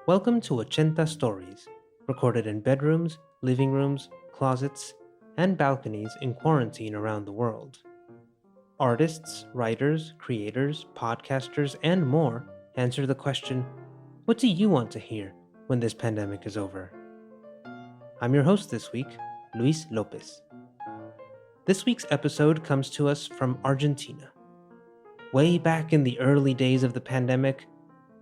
Welcome to Ochenta Stories, recorded in bedrooms, living rooms, closets, and balconies in quarantine around the world. Artists, writers, creators, podcasters, and more answer the question, what do you want to hear when this pandemic is over? I'm your host this week, Luis López. This week's episode comes to us from Argentina. Way back in the early days of the pandemic,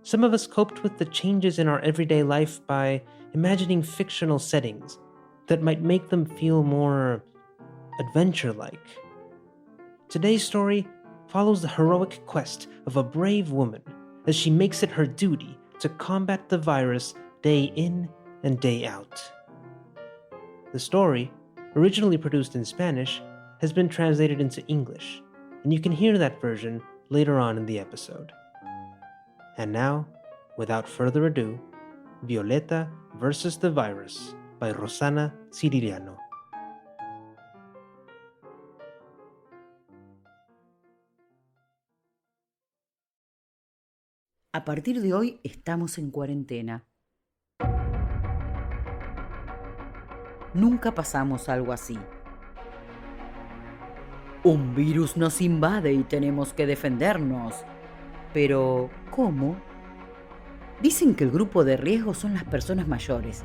some of us coped with the changes in our everyday life by imagining fictional settings that might make them feel more adventure-like. Today's story follows the heroic quest of a brave woman as she makes it her duty to combat the virus day in and day out. The story, originally produced in Spanish, has been translated into English, and you can hear that version later on in the episode. And now, without further ado, Violeta versus the Virus by Rosana Cirigliano. A partir de hoy estamos en cuarentena. Nunca pasamos algo así. Un virus nos invade y tenemos que defendernos. Pero, ¿cómo? Dicen que el grupo de riesgo son las personas mayores.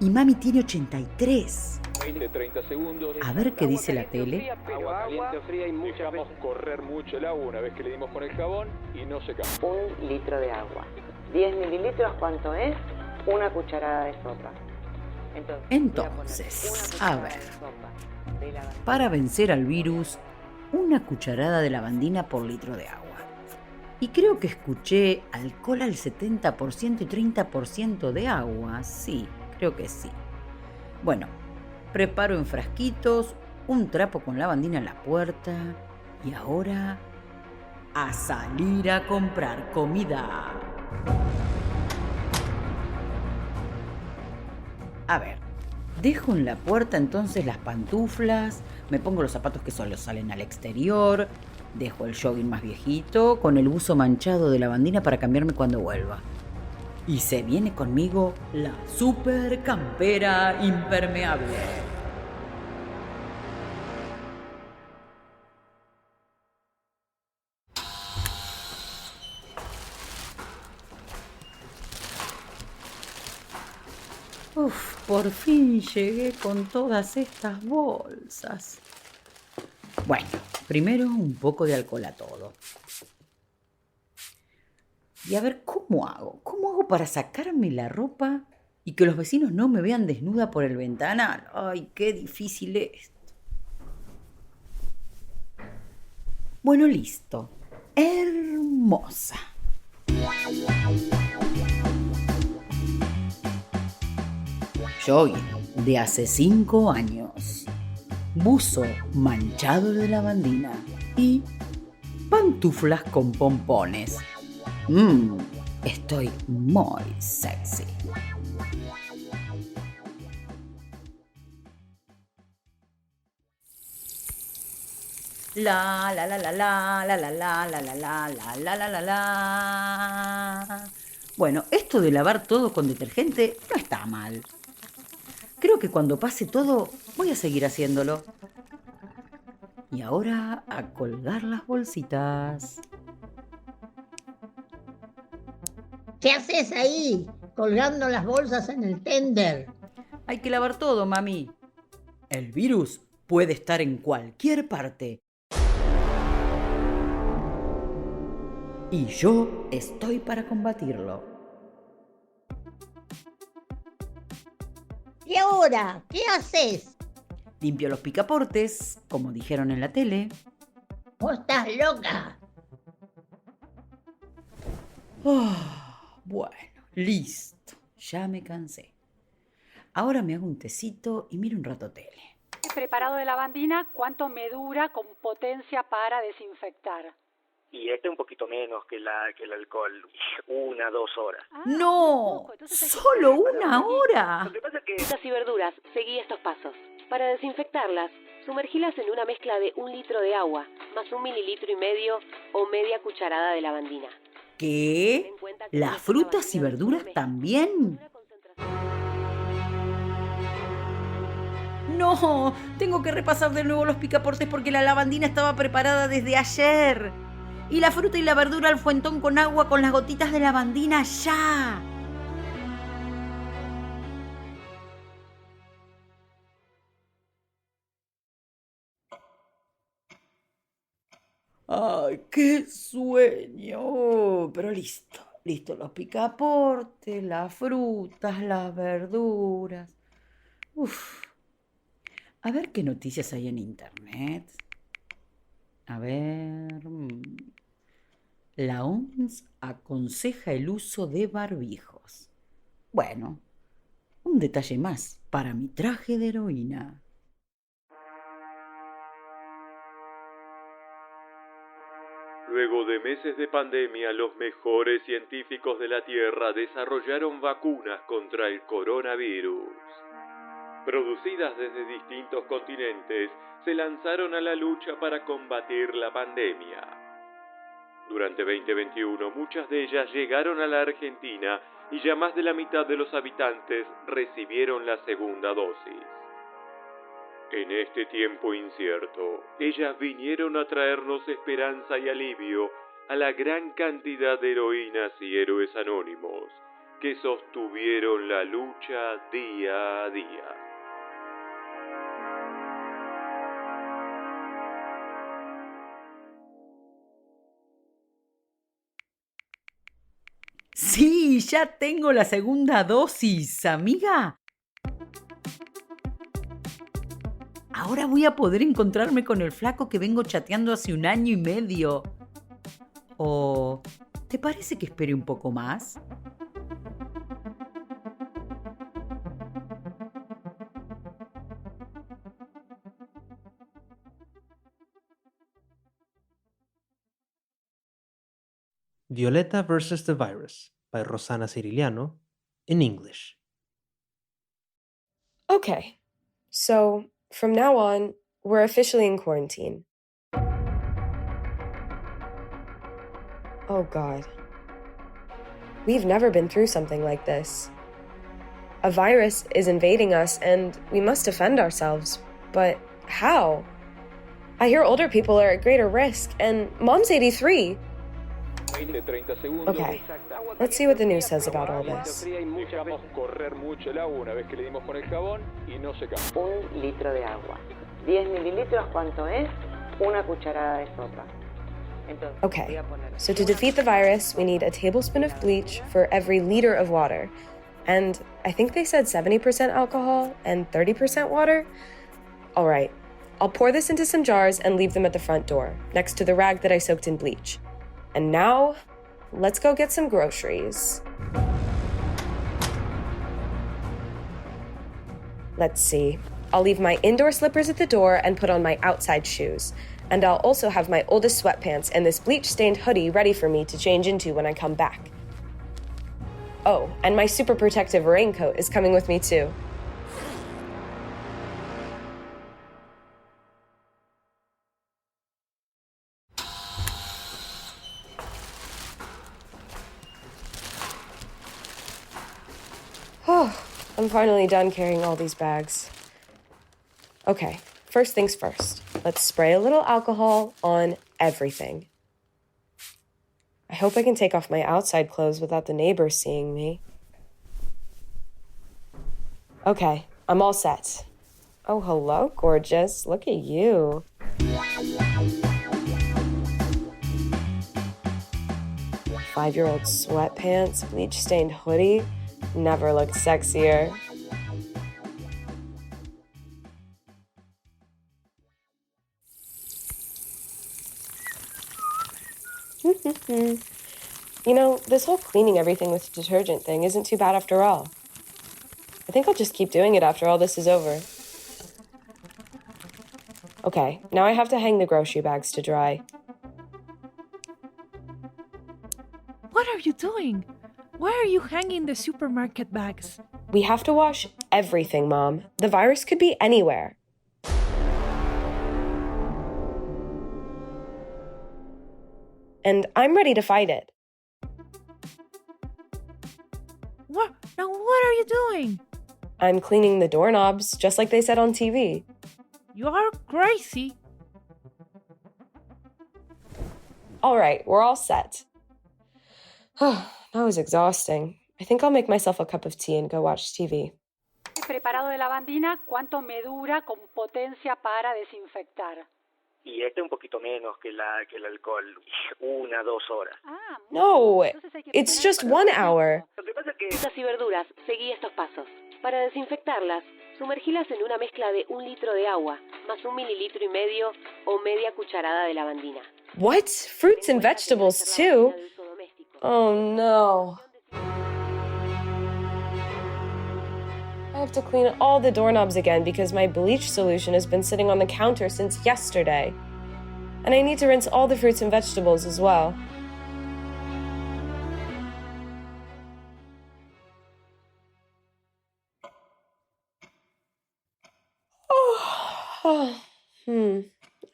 Y mami tiene 83. 20-30 segundos. A ver qué dice la tele. Agua caliente o fría y dejamos correr mucho el agua una vez que le dimos con el jabón y no se cambia. 1 litro de agua. 10 mililitros, ¿cuánto es? 1 cucharada de sopa. Entonces, a ver. Para vencer al virus, 1 cucharada de lavandina por litro de agua. Y creo que escuché alcohol al 70% y 30% de agua. Sí, creo que sí. Bueno, preparo en frasquitos, un trapo con lavandina en la puerta. Y ahora, a salir a comprar comida. A ver, dejo en la puerta entonces las pantuflas, me pongo los zapatos que solo salen al exterior, dejo el jogging más viejito con el buzo manchado de lavandina para cambiarme cuando vuelva. Y se viene conmigo la super campera impermeable. Por fin llegué con todas estas bolsas. Bueno, primero un poco de alcohol a todo. Y a ver, ¿cómo hago? ¿Cómo hago para sacarme la ropa y que los vecinos no me vean desnuda por el ventanal? ¡Ay, qué difícil es! Bueno, listo. Hermosa. Jogging de hace 5 años. Buzo manchado de lavandina y pantuflas con pompones. Estoy muy sexy. La la la la la la la la la la la la la la la la. Bueno, esto de lavar todo con detergente no está mal. Creo que cuando pase todo voy a seguir haciéndolo. Y ahora a colgar las bolsitas. ¿Qué haces ahí, colgando las bolsas en el tender? Hay que lavar todo, mami. El virus puede estar en cualquier parte. Y yo estoy para combatirlo. ¿Y ahora? ¿Qué haces? Limpio los picaportes, como dijeron en la tele. ¿Vos estás loca? Bueno, listo. Ya me cansé. Ahora me hago un tecito y miro un rato tele. Preparado de lavandina, ¿cuánto me dura con potencia para desinfectar? Y un poquito menos que el alcohol, 1, 2 horas. ¡No! ¡Solo 1 hora! Lo que pasa es que... Frutas y verduras, seguí estos pasos. Para desinfectarlas, sumergilas en una mezcla de 1 litro de agua, más 1,5 mililitros o media cucharada de lavandina. ¿Qué? ¿Las frutas y verduras también? No, tengo que repasar de nuevo los picaportes porque la lavandina estaba preparada desde ayer. Y la fruta y la verdura al fuentón con agua con las gotitas de lavandina ya. ¡Ay, qué sueño! Pero listo los picaportes, las frutas, las verduras. Uf. A ver qué noticias hay en internet. A ver. La OMS aconseja el uso de barbijos. Bueno, un detalle más para mi traje de heroína. Luego de meses de pandemia, los mejores científicos de la Tierra desarrollaron vacunas contra el coronavirus. Producidas desde distintos continentes, se lanzaron a la lucha para combatir la pandemia. Durante 2021, muchas de ellas llegaron a la Argentina y ya más de la mitad de los habitantes recibieron la segunda dosis. En este tiempo incierto, ellas vinieron a traernos esperanza y alivio a la gran cantidad de heroínas y héroes anónimos que sostuvieron la lucha día a día. Sí, ya tengo la segunda dosis, amiga. Ahora voy a poder encontrarme con el flaco que vengo chateando hace 1 año y medio. ¿O te parece que espere un poco más? Violeta versus the Virus by Rosana Cirigliano in English. Okay, so from now on, we're officially in quarantine. Oh God. We've never been through something like this. A virus is invading us and we must defend ourselves. But how? I hear older people are at greater risk and Mom's 83. Okay, let's see what the news says about all this. 1 litro de agua. 10 mililitros, ¿cuánto es? 1 cucharada de sopa. Entonces, Okay, so to defeat the virus, we need a tablespoon of bleach for every liter of water. And I think they said 70% alcohol and 30% water. All right, I'll pour this into some jars and leave them at the front door, next to the rag that I soaked in bleach. And now, let's go get some groceries. Let's see. I'll leave my indoor slippers at the door and put on my outside shoes. And I'll also have my oldest sweatpants and this bleach-stained hoodie ready for me to change into when I come back. Oh, and my super protective raincoat is coming with me too. Oh, I'm finally done carrying all these bags. Okay, first things first. Let's spray a little alcohol on everything. I hope I can take off my outside clothes without the neighbors seeing me. Okay, I'm all set. Oh, hello, gorgeous. Look at you. Five-year-old sweatpants, bleach-stained hoodie. Never looked sexier. You know, this whole cleaning everything with detergent thing isn't too bad after all. I think I'll just keep doing it after all this is over. Okay, now I have to hang the grocery bags to dry. What are you doing? Why are you hanging the supermarket bags? We have to wash everything, Mom. The virus could be anywhere. And I'm ready to fight it. What are you doing? I'm cleaning the doorknobs, just like they said on TV. You are crazy. All right, we're all set. That was exhausting. I think I'll make myself a cup of tea and go watch TV. Preparado de lavandina, ¿cuánto me dura con potencia para desinfectar? Y un poquito menos que el alcohol. 1, 2 horas. No, it's just 1 hour. Lo que pasa es que... Frutas y verduras, seguí estos pasos. Para desinfectarlas, sumergilas en una mezcla de 1 litro de agua, más 1,5 mililitros o media cucharada de lavandina. What? Fruits and vegetables too? Oh no. I have to clean all the doorknobs again because my bleach solution has been sitting on the counter since yesterday. And I need to rinse all the fruits and vegetables as well.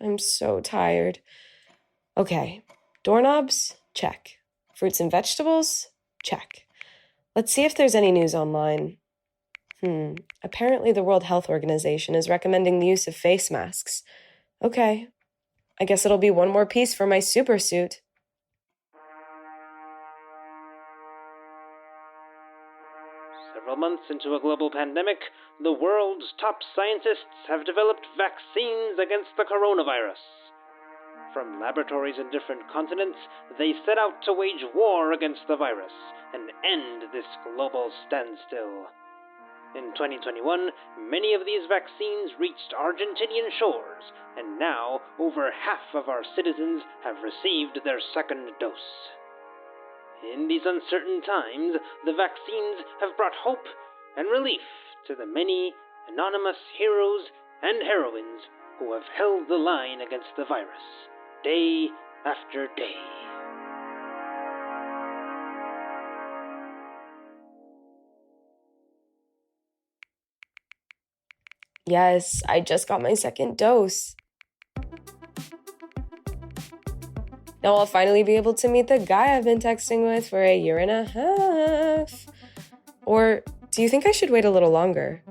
I'm so tired. Okay, doorknobs, check. Fruits and vegetables, check. Let's see if there's any news online. Apparently the World Health Organization is recommending the use of face masks. Okay, I guess it'll be one more piece for my super suit. Several months into a global pandemic, the world's top scientists have developed vaccines against the coronavirus. From laboratories in different continents, they set out to wage war against the virus and end this global standstill. In 2021, many of these vaccines reached Argentinian shores, and now over half of our citizens have received their second dose. In these uncertain times, the vaccines have brought hope and relief to the many anonymous heroes and heroines who have held the line against the virus, day after day. Yes, I just got my second dose. Now I'll finally be able to meet the guy I've been texting with for 1.5 years. Or do you think I should wait a little longer?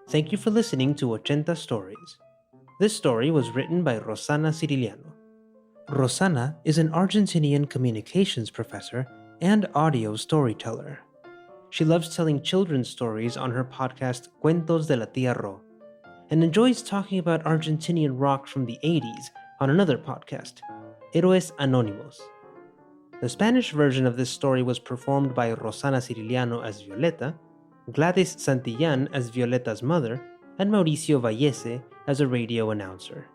Thank you for listening to Ochenta Stories. This story was written by Rosana Cirigliano. Rosana is an Argentinian communications professor and audio storyteller. She loves telling children's stories on her podcast Cuentos de la Tía Ro, and enjoys talking about Argentinian rock from the 80s on another podcast, Héroes Anónimos. The Spanish version of this story was performed by Rosana Cirigliano as Violeta, Gladys Santillán as Violeta's mother, and Mauricio Vallese as a radio announcer.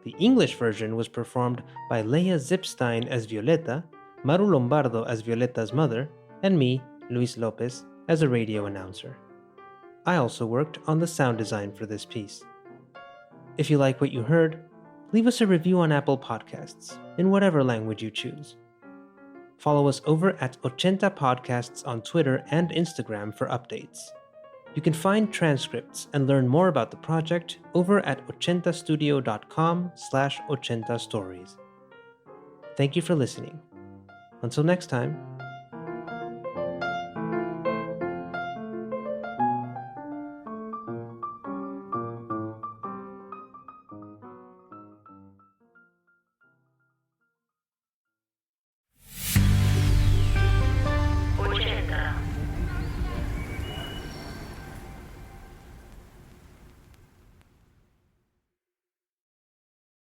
The English version was performed by Lea Zipstein as Violeta, Maru Lombardo as Violeta's mother, and me, Luis López, as a radio announcer. I also worked on the sound design for this piece. If you like what you heard, leave us a review on Apple Podcasts, in whatever language you choose. Follow us over at Ochenta Podcasts on Twitter and Instagram for updates. You can find transcripts and learn more about the project over at ochentastudio.com/ochentastories. Thank you for listening. Until next time.